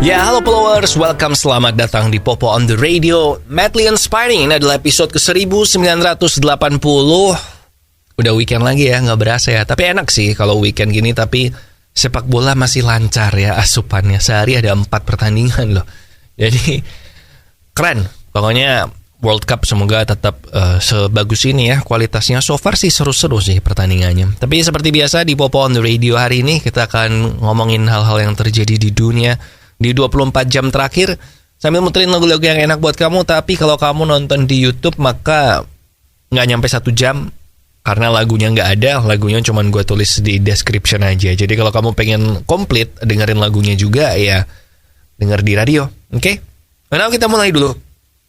Ya, halo followers, welcome, selamat datang di Popo on the Radio. Madly Inspiring, ini adalah episode ke-1980. Udah weekend lagi ya, gak berasa ya. Tapi enak sih kalau weekend gini, tapi sepak bola masih lancar ya asupannya. Sehari ada 4 pertandingan loh. Jadi keren, pokoknya World Cup semoga tetap sebagus ini ya. Kualitasnya so far sih seru-seru sih pertandingannya. Tapi seperti biasa di Popo on the Radio hari ini kita akan ngomongin hal-hal yang terjadi di dunia di 24 jam terakhir sambil muterin lagu-lagu yang enak buat kamu. Tapi kalau kamu nonton di YouTube maka nggak nyampe 1 jam karena lagunya nggak ada. Lagunya cuma gue tulis di description aja. Jadi kalau kamu pengen komplit dengerin lagunya juga ya denger di radio. Oke? Nah, kita mulai dulu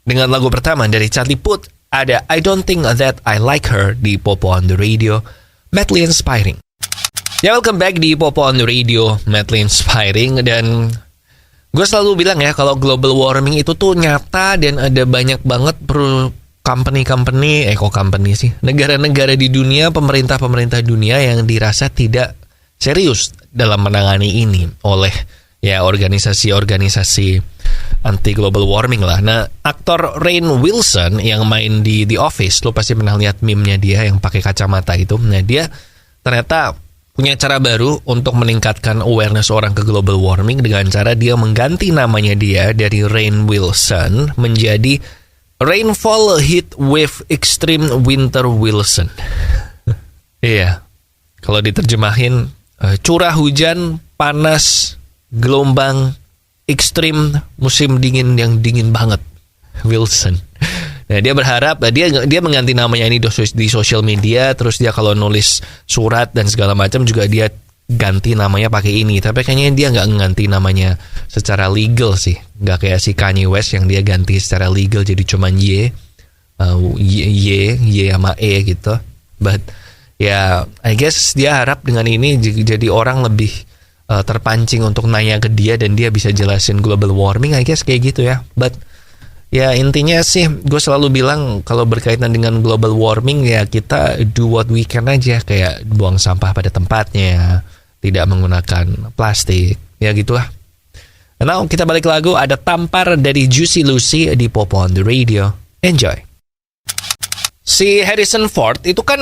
dengan lagu pertama dari Charlie Puth. Ada I Don't Think That I Like Her di Popo on the Radio, Madly Inspiring. Ya, welcome back di Popo on the Radio, Madly Inspiring. Dan gue selalu bilang ya, kalau global warming itu tuh nyata dan ada banyak banget negara-negara di dunia, pemerintah-pemerintah dunia yang dirasa tidak serius dalam menangani ini oleh ya organisasi-organisasi anti global warming lah. Nah, aktor Rainn Wilson yang main di The Office, lo pasti pernah lihat meme-nya dia yang pakai kacamata itu. Nah, dia ternyata punya cara baru untuk meningkatkan awareness orang ke global warming dengan cara dia mengganti namanya dia dari Rainn Wilson menjadi Rainfall Heat Wave Extreme Winter Wilson. Iya, kalau diterjemahin curah hujan, panas, gelombang, ekstrim, musim dingin yang dingin banget, Wilson. Nah, dia berharap dia mengganti namanya ini di sosial media. Terus dia kalau nulis surat dan segala macam juga dia ganti namanya pakai ini. Tapi kayaknya dia nggak mengganti namanya secara legal sih. Nggak kayak si Kanye West yang dia ganti secara legal jadi cuman Y sama E gitu. But ya, I guess dia harap dengan ini jadi orang lebih terpancing untuk nanya ke dia dan dia bisa jelasin global warming. I guess kayak gitu ya. But ya, intinya sih gue selalu bilang kalau berkaitan dengan global warming ya kita do what we can aja, kayak buang sampah pada tempatnya, tidak menggunakan plastik, ya gitulah. Nah, kita balik lagu, ada Tampar dari Juicy Lucy di Popo on the Radio. Enjoy. Si Harrison Ford itu kan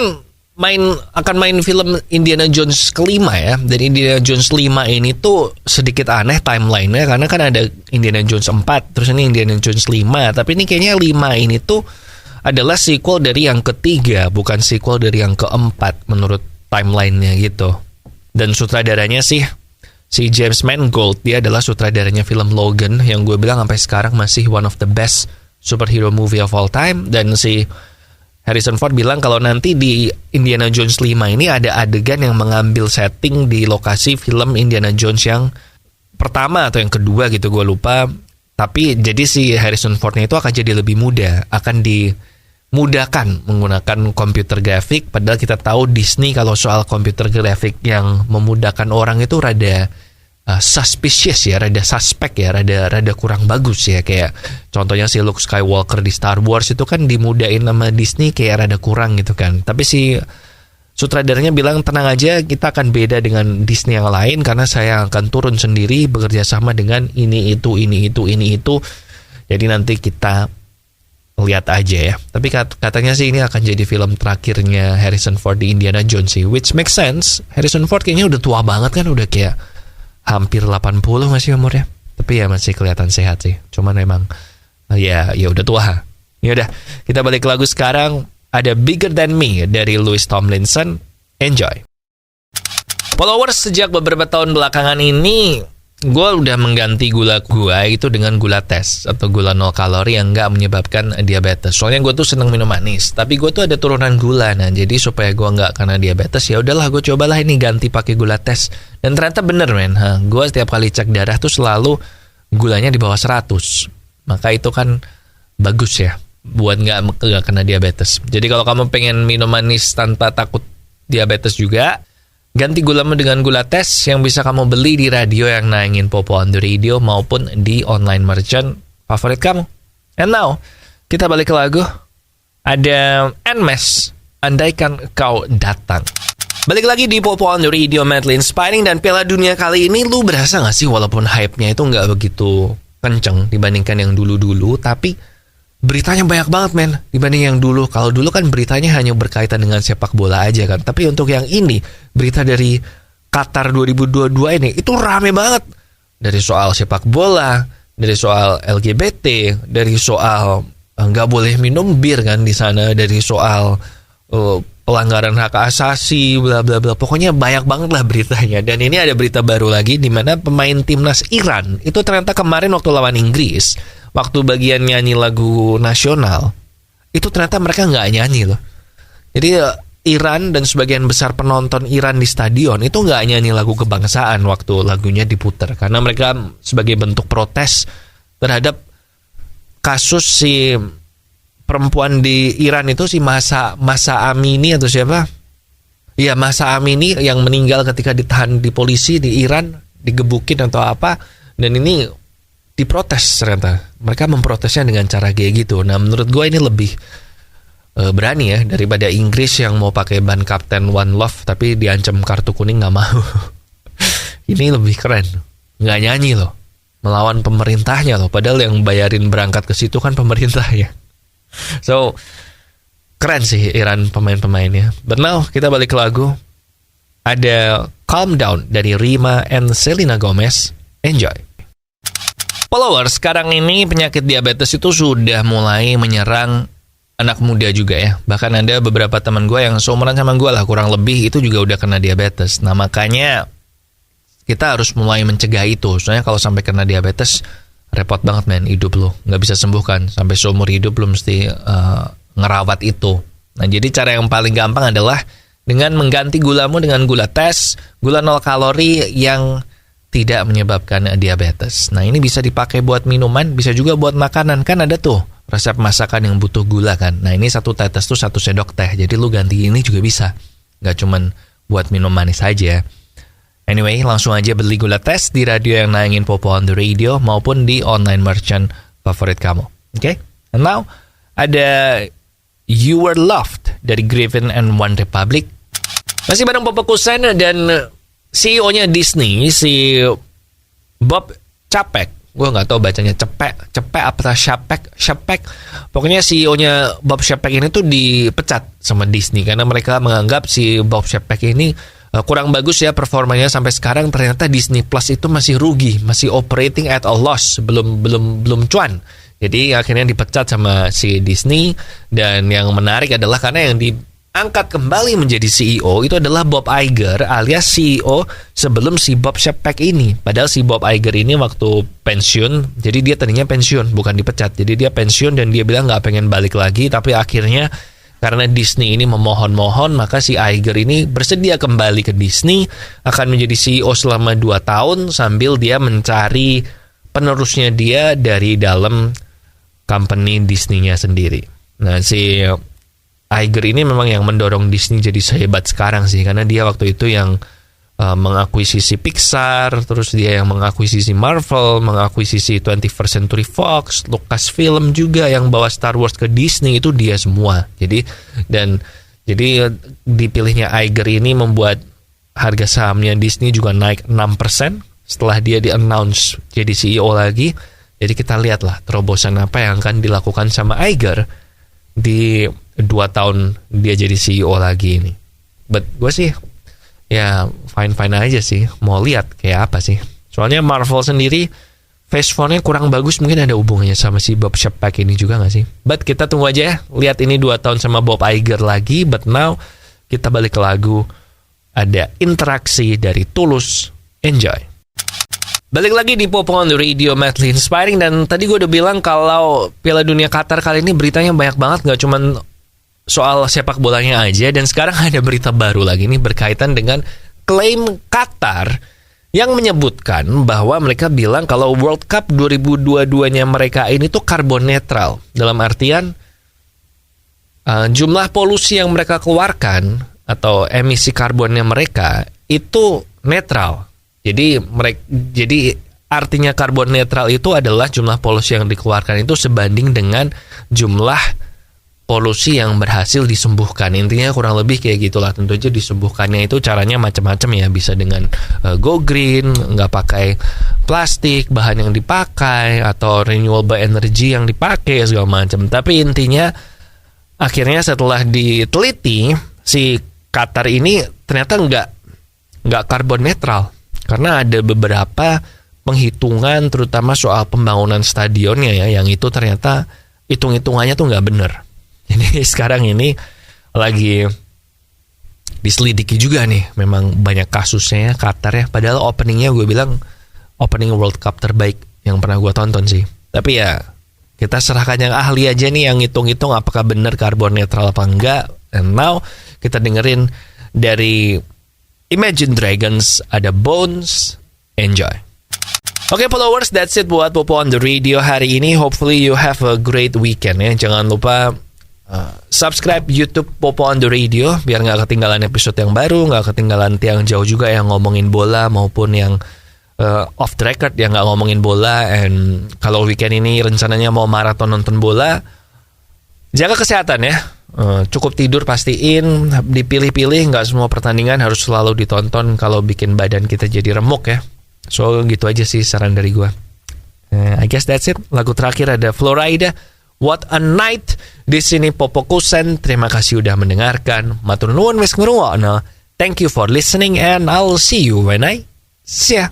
akan main film Indiana Jones kelima ya. Dan Indiana Jones 5 ini tuh sedikit aneh timeline-nya karena kan ada Indiana Jones 4, terus ini Indiana Jones 5. Tapi ini kayaknya 5 ini tuh adalah sequel dari yang ketiga, bukan sequel dari yang keempat menurut timeline-nya gitu. Dan sutradaranya si James Mangold, dia adalah sutradaranya film Logan yang gue bilang sampai sekarang masih one of the best superhero movie of all time. Dan si Harrison Ford bilang kalau nanti di Indiana Jones 5 ini ada adegan yang mengambil setting di lokasi film Indiana Jones yang pertama atau yang kedua gitu, gue lupa. Tapi jadi si Harrison Fordnya itu akan jadi lebih muda, akan dimudahkan menggunakan komputer grafik. Padahal kita tahu Disney kalau soal komputer grafik yang memudahkan orang itu rada suspicious ya, rada suspek ya, rada kurang bagus ya. Kayak contohnya si Luke Skywalker di Star Wars itu kan dimudahin sama Disney kayak rada kurang gitu kan. Tapi si sutradaranya bilang tenang aja, kita akan beda dengan Disney yang lain karena saya akan turun sendiri bekerja sama dengan ini itu. Jadi nanti kita lihat aja ya. Tapi katanya sih ini akan jadi film terakhirnya Harrison Ford di Indiana Jones sih, which makes sense. Harrison Ford kayaknya udah tua banget kan, udah kayak hampir 80 masih umurnya. Tapi ya masih kelihatan sehat sih. Cuman memang ya udah tua. Ya udah, kita balik ke lagu sekarang. Ada Bigger Than Me dari Louis Tomlinson. Enjoy. Followers, sejak beberapa tahun belakangan ini gue udah mengganti gula gue itu dengan gula tes atau gula 0 kalori yang nggak menyebabkan diabetes. Soalnya gue tuh seneng minum manis, tapi gue tuh ada turunan gula. Nah, jadi supaya gue nggak kena diabetes, ya udahlah gue cobalah ini ganti pakai gula tes. Dan ternyata bener men, gue setiap kali cek darah tuh selalu gulanya di bawah 100. Maka itu kan bagus ya buat nggak kena diabetes. Jadi kalau kamu pengen minum manis tanpa takut diabetes juga, ganti gulamu dengan gula tes yang bisa kamu beli di radio yang nayangin Popo on the Radio maupun di online merchant favorit kamu. And now, kita balik ke lagu. Ada Nmes, Andaikan Kau Datang. Balik lagi di Popo on the Radio, Madly Inspiring. Dan Piala Dunia kali ini lu berasa gak sih walaupun hype-nya itu gak begitu kenceng dibandingkan yang dulu-dulu, tapi beritanya banyak banget men dibanding yang dulu. Kalau dulu kan beritanya hanya berkaitan dengan sepak bola aja kan, tapi untuk yang ini, berita dari Qatar 2022 ini itu rame banget. Dari soal sepak bola, dari soal LGBT, dari soal nggak boleh minum bir kan di sana, dari soal pelanggaran hak asasi, bla bla bla. Pokoknya banyak banget lah beritanya. Dan ini ada berita baru lagi di mana pemain timnas Iran itu ternyata kemarin waktu lawan Inggris, waktu bagian nyanyi lagu nasional, itu ternyata mereka nggak nyanyi loh. Jadi Iran dan sebagian besar penonton Iran di stadion itu nggak nyanyi lagu kebangsaan waktu lagunya diputar, karena mereka sebagai bentuk protes terhadap kasus si perempuan di Iran itu, si Masa Amini atau siapa? Iya, Masa Amini yang meninggal ketika ditahan di polisi di Iran, digebukin atau apa. Dan ini diprotes ternyata. Mereka memprotesnya dengan cara kayak gitu. Nah, menurut gue ini lebih berani ya daripada Inggris yang mau pakai ban Kapten One Love tapi diancam kartu kuning nggak mau. Ini lebih keren, nggak nyanyi loh, melawan pemerintahnya loh, padahal yang bayarin berangkat ke situ kan pemerintahnya. So keren sih Iran pemain-pemainnya. But now kita balik ke lagu. Ada Calm Down dari Rima and Selena Gomez. Enjoy. Followers, sekarang ini penyakit diabetes itu sudah mulai menyerang anak muda juga ya. Bahkan ada beberapa teman gue yang seumuran sama gue lah, kurang lebih, itu juga udah kena diabetes. Nah makanya kita harus mulai mencegah itu. Soalnya kalau sampai kena diabetes, repot banget men hidup lo. Gak bisa sembuhkan. Sampai seumur hidup lo mesti ngerawat itu. Nah jadi cara yang paling gampang adalah dengan mengganti gulamu dengan gula tes, gula 0 kalori yang tidak menyebabkan diabetes. Nah ini bisa dipakai buat minuman, bisa juga buat makanan. Kan ada tuh resep masakan yang butuh gula kan. Nah ini 1 tetes tuh 1 sendok teh. Jadi lu ganti ini juga bisa. Gak cuman buat minum manis aja. Anyway, langsung aja beli gula tes di radio yang nayangin Popo on the Radio maupun di online merchant favorit kamu. Oke? And now ada You Were Loved dari Griffin and One Republic. Masih bareng Popo Kusen dan CEO-nya Disney, si Bob Chapek. Gue nggak tahu bacanya cepek apa Chapek. Pokoknya CEO-nya Bob Chapek ini tuh dipecat sama Disney karena mereka menganggap si Bob Chapek ini kurang bagus ya performanya sampai sekarang. Ternyata Disney Plus itu masih rugi, masih operating at a loss, belum cuan. Jadi akhirnya dipecat sama si Disney. Dan yang menarik adalah karena yang diangkat kembali menjadi CEO itu adalah Bob Iger alias CEO sebelum si Bob Chapek ini. Padahal si Bob Iger ini waktu pensiun, jadi dia tadinya pensiun bukan dipecat. Jadi dia pensiun dan dia bilang nggak pengen balik lagi, tapi akhirnya karena Disney ini memohon-mohon, maka si Iger ini bersedia kembali ke Disney, akan menjadi CEO selama 2 tahun sambil dia mencari penerusnya dia dari dalam company Disney-nya sendiri. Nah, si Iger ini memang yang mendorong Disney jadi sehebat sekarang sih, karena dia waktu itu yang mengakuisisi Pixar, terus dia yang mengakuisisi Marvel, mengakuisisi 21st Century Fox, Lucasfilm juga yang bawa Star Wars ke Disney, itu dia semua. Jadi dipilihnya Iger ini membuat harga sahamnya Disney juga naik 6% setelah dia di-announce jadi CEO lagi. Jadi kita lihatlah terobosan apa yang akan dilakukan sama Iger di 2 tahun dia jadi CEO lagi ini. But gue sih ya fine-fine aja sih, mau lihat kayak apa sih. Soalnya Marvel sendiri Phase 4-nya kurang bagus, mungkin ada hubungannya sama si Bob Chapek ini juga gak sih. But kita tunggu aja ya, lihat ini 2 tahun sama Bob Iger lagi. But now kita balik ke lagu, ada Interaksi dari Tulus. Enjoy. Balik lagi di Popo on the Radio, Madly Inspiring. Dan tadi gue udah bilang kalau Piala Dunia Qatar kali ini beritanya banyak banget, gak cuman soal sepak bolanya aja. Dan sekarang ada berita baru lagi nih berkaitan dengan klaim Qatar yang menyebutkan bahwa mereka bilang kalau World Cup 2022-nya mereka ini tuh karbon netral. Dalam artian jumlah polusi yang mereka keluarkan atau emisi karbonnya mereka itu netral. Jadi artinya karbon netral itu adalah jumlah polusi yang dikeluarkan itu sebanding dengan jumlah polusi yang berhasil disembuhkan. Intinya kurang lebih kayak gitulah. Tentu aja disembuhkannya itu caranya macam-macam ya. Bisa dengan go green, nggak pakai plastik, bahan yang dipakai, atau renewable energy yang dipakai segala macam. Tapi intinya akhirnya setelah diteliti, si Qatar ini ternyata nggak karbon netral. Karena ada beberapa penghitungan terutama soal pembangunan stadionnya ya, yang itu ternyata hitung-hitungannya tuh nggak bener. Jadi sekarang ini lagi diselidiki juga nih, memang banyak kasusnya ya Qatar ya. Padahal openingnya gue bilang opening World Cup terbaik yang pernah gue tonton sih. Tapi ya kita serahkan yang ahli aja nih yang hitung-hitung apakah benar karbon netral apa enggak. And now kita dengerin dari Imagine Dragons, ada Bones. Enjoy. Oke followers, that's it buat Popo on the Radio hari ini. Hopefully you have a great weekend ya. Jangan lupa subscribe YouTube Popo on the Radio biar nggak ketinggalan episode yang baru, nggak ketinggalan tiang jauh juga yang ngomongin bola maupun yang off the record yang nggak ngomongin bola. And kalau weekend ini rencananya mau maraton nonton bola, jaga kesehatan ya. Cukup tidur, pastiin dipilih-pilih, nggak semua pertandingan harus selalu ditonton kalau bikin badan kita jadi remuk ya. So gitu aja sih saran dari gue. I guess that's it. Lagu terakhir ada Florida, What a Night. Di sini Popo Kusen. Terima kasih udah mendengarkan. Matur nuwun wis ngrungokno. Thank you for listening and I'll see you when I see ya.